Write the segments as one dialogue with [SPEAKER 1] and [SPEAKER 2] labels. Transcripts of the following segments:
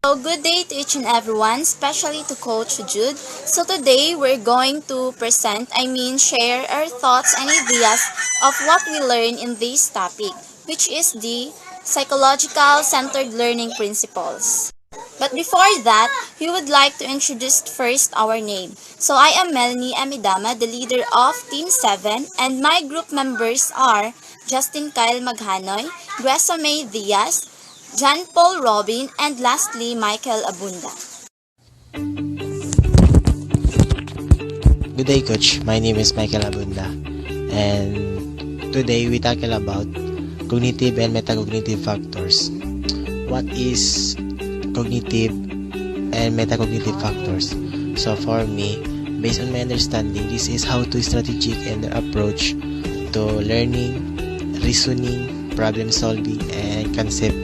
[SPEAKER 1] So good day to each and everyone, especially to Coach Jude. So today we're going to share our thoughts and ideas of what we learn in this topic, which is the psychological centered learning principles. But before that, we would like to introduce first our name. So I am Mellanie Edama, the leader of Team 7, and my group members are Justine Magnahoy, Gressa Mae Diaz, John Paul Robin, and lastly, Michael Abunda.
[SPEAKER 2] Good day, Coach. My name is Michael Abunda, and today we tackle about cognitive and metacognitive factors. What is cognitive and metacognitive factors? So for me, based on my understanding, this is how to strategic and approach to learning, reasoning, problem solving, and concept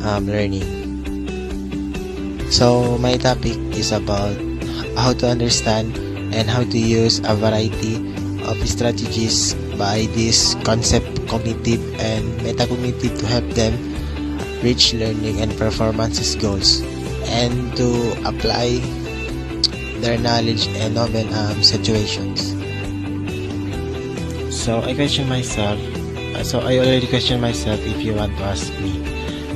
[SPEAKER 2] learning. So my topic is about how to understand and how to use a variety of strategies by this concept cognitive and metacognitive to help them reach learning and performances goals and to apply their knowledge in novel situations. So I question myself. I already question myself if you want to ask me.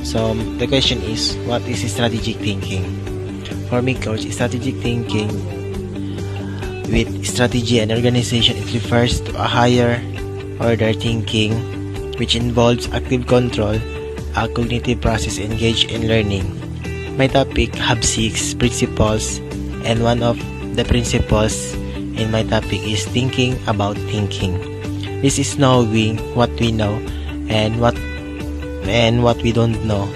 [SPEAKER 2] So the question is, what is strategic thinking? For me, Coach, strategic thinking with strategy and organization, it refers to a higher order thinking which involves active control, a cognitive process engaged in learning. My topic have 6 principles, and one of the principles in my topic is thinking about thinking. This is knowing what we know and what we don't know.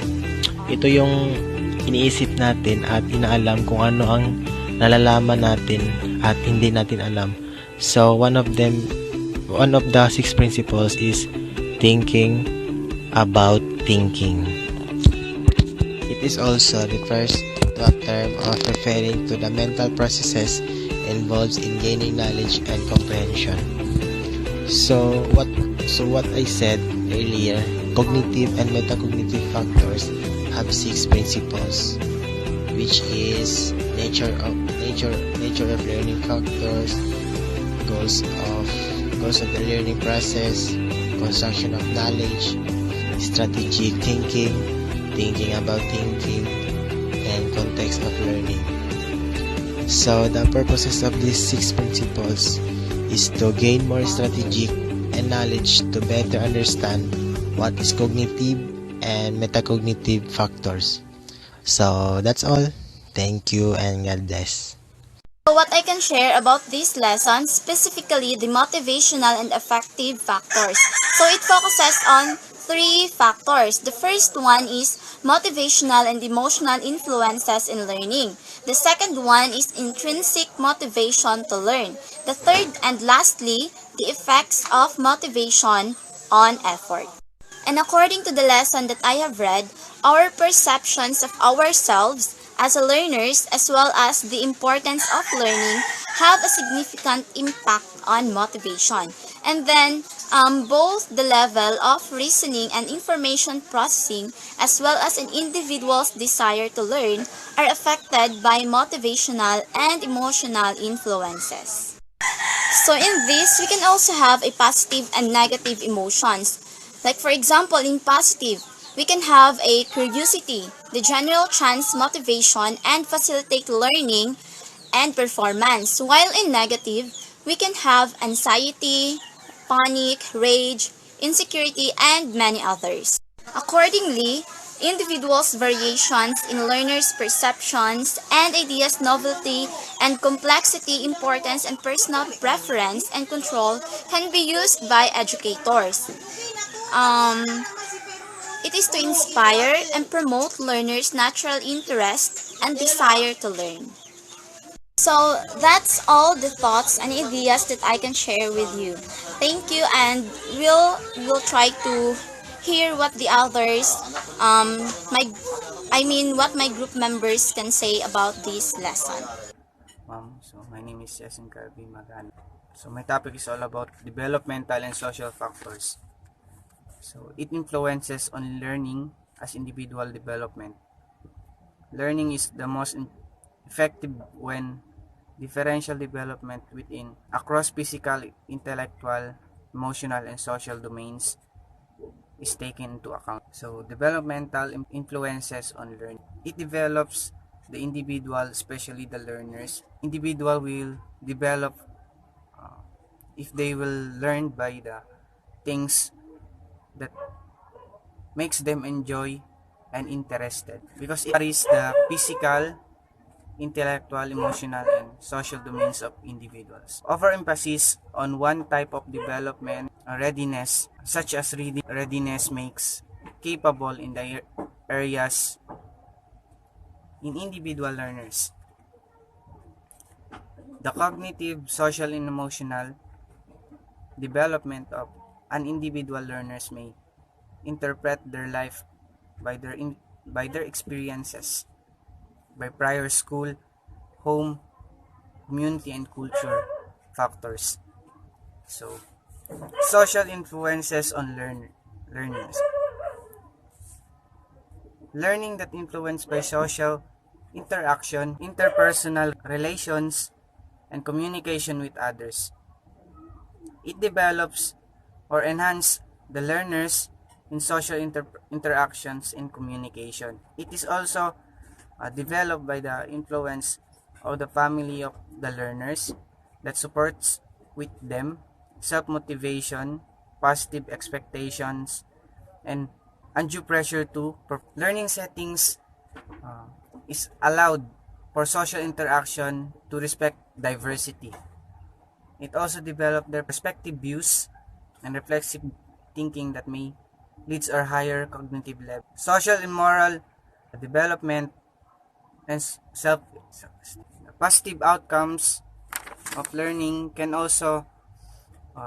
[SPEAKER 2] Ito yung iniisip natin at inaalam kung ano ang nalalaman natin at hindi natin alam. So one of the 6 principles is thinking about thinking. It is also refers to a term of referring to the mental processes involved in gaining knowledge and comprehension. So what I said earlier, cognitive and metacognitive factors have 6 principles, which is nature of learning factors, goals of the learning process, construction of knowledge, strategic thinking, thinking about thinking, and context of learning. So the purposes of these 6 principles is to gain more strategic and knowledge to better understand what is cognitive and metacognitive factors. So that's all. Thank you and God bless.
[SPEAKER 1] So what I can share about this lesson, specifically the motivational and affective factors. So it focuses on 3 factors. The first one is motivational and emotional influences in learning. The second one is intrinsic motivation to learn. The third and lastly, the effects of motivation on effort. And according to the lesson that I have read, our perceptions of ourselves as a learners as well as the importance of learning have a significant impact on motivation. And then both the level of reasoning and information processing as well as an individual's desire to learn are affected by motivational and emotional influences. So in this, we can also have a positive and negative emotions. Like for example, in positive, we can have a curiosity, the general chance motivation, and facilitate learning and performance. While in negative, we can have anxiety, panic, rage, insecurity, and many others. Accordingly, individuals' variations in learners' perceptions and ideas, novelty and complexity, importance, and personal preference and control can be used by educators. It is to inspire and promote learners' natural interest and desire to learn. So that's all the thoughts and ideas that I can share with you. Thank you, and we'll try to hear what the others, what my group members can say about this lesson.
[SPEAKER 3] So my name is Justine Magnahoy. So my topic is all about developmental and social factors. So it influences on learning as individual development. learning is the most effective when differential development within across physical, intellectual, emotional, and social domains is taken into account. So, developmental influences on learning. It develops the individual, especially the learners. Individual will develop if they will learn by the things that makes them enjoy and interested, because it carries the physical, intellectual, emotional, and social domains of individuals. Overemphasis on one type of development readiness, such as reading readiness, makes capable in the areas in individual learners. The cognitive, social, and emotional development of an individual learners may interpret their life by their experiences, by prior school, home, community, and culture factors. So, social influences on learners. Learning that influenced by social interaction, interpersonal relations, and communication with others. It develops or enhances the learners in social interactions and communication. It is also developed by the influence of the family of the learners that supports with them self-motivation, positive expectations, and undue pressure to learning settings is allowed for social interaction to respect diversity. It also developed their perspective views and reflexive thinking that may leads our higher cognitive level. Social and moral development and self positive outcomes of learning can also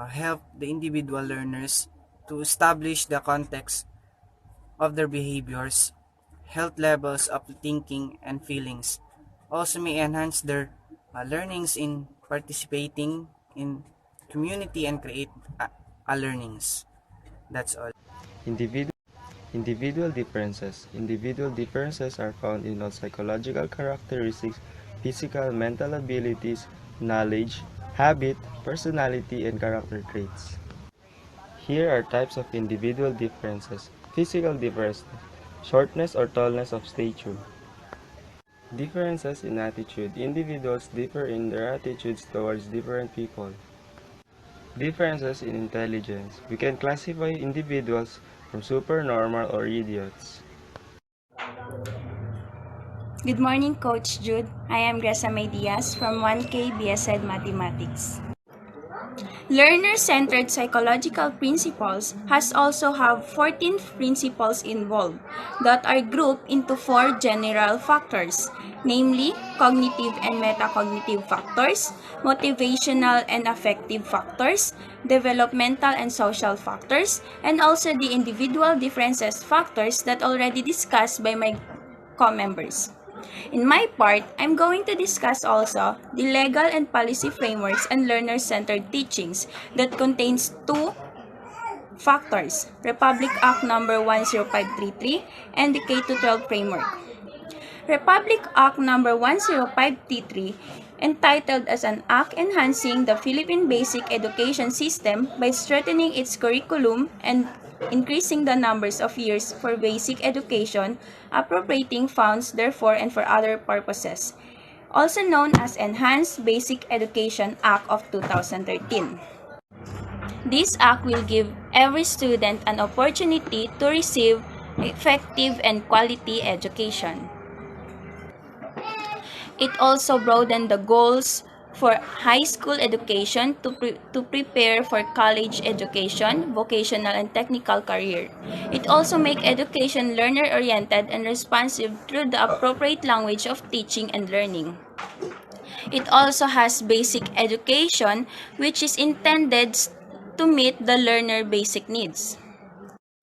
[SPEAKER 3] help the individual learners to establish the context of their behaviors, health levels of thinking and feelings. Also may enhance their learnings in participating in community and create learnings. That's all.
[SPEAKER 4] Individual Individual differences. Individual differences are found in all psychological characteristics, physical, mental abilities, knowledge, habit, personality, and character traits. Here are types of individual differences. Physical differences, shortness or tallness of stature. Differences in attitude. Individuals differ in their attitudes towards different people. Differences in intelligence. We can classify individuals from supernormal or idiots.
[SPEAKER 5] Good morning, Coach Jude. I am Gressa Mae Diaz from 1K BSed Mathematics. Learner-centered psychological principles has also have 14 principles involved that are grouped into 4 general factors, namely cognitive and metacognitive factors, motivational and affective factors, developmental and social factors, and also the individual differences factors that already discussed by my co-members. In my part, I'm going to discuss also the legal and policy frameworks and learner-centered teachings that contains 2 factors, Republic Act number 10533 and the K-12 framework. Republic Act number 10533, entitled as an act enhancing the Philippine basic education system by strengthening its curriculum and increasing the numbers of years for basic education, appropriating funds therefore and for other purposes, also known as Enhanced Basic Education Act of 2013. This act will give every student an opportunity to receive effective and quality education. It also broadened the goals for high school education to prepare for college education, vocational and technical career. It also make education learner-oriented and responsive through the appropriate language of teaching and learning. It also has basic education, which is intended to meet the learner basic needs.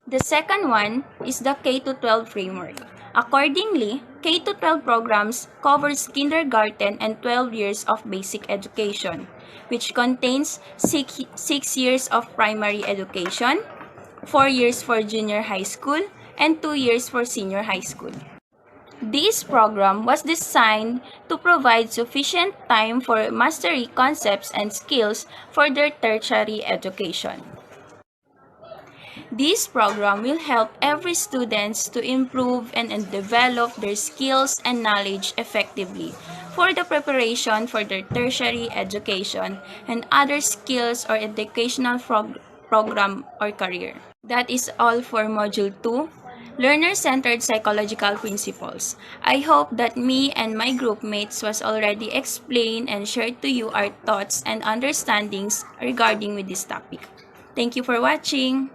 [SPEAKER 5] The second one is the K-12 framework. Accordingly, K-12 programs covers kindergarten and 12 years of basic education, which contains 6 years of primary education, 4 years for junior high school, and 2 years for senior high school. This program was designed to provide sufficient time for mastery concepts and skills for their tertiary education. This program will help every students to improve and develop their skills and knowledge effectively for the preparation for their tertiary education and other skills or educational program or career. That is all for Module 2, Learner-Centered Psychological Principles. I hope that me and my group mates was already explained and shared to you our thoughts and understandings regarding with this topic. Thank you for watching.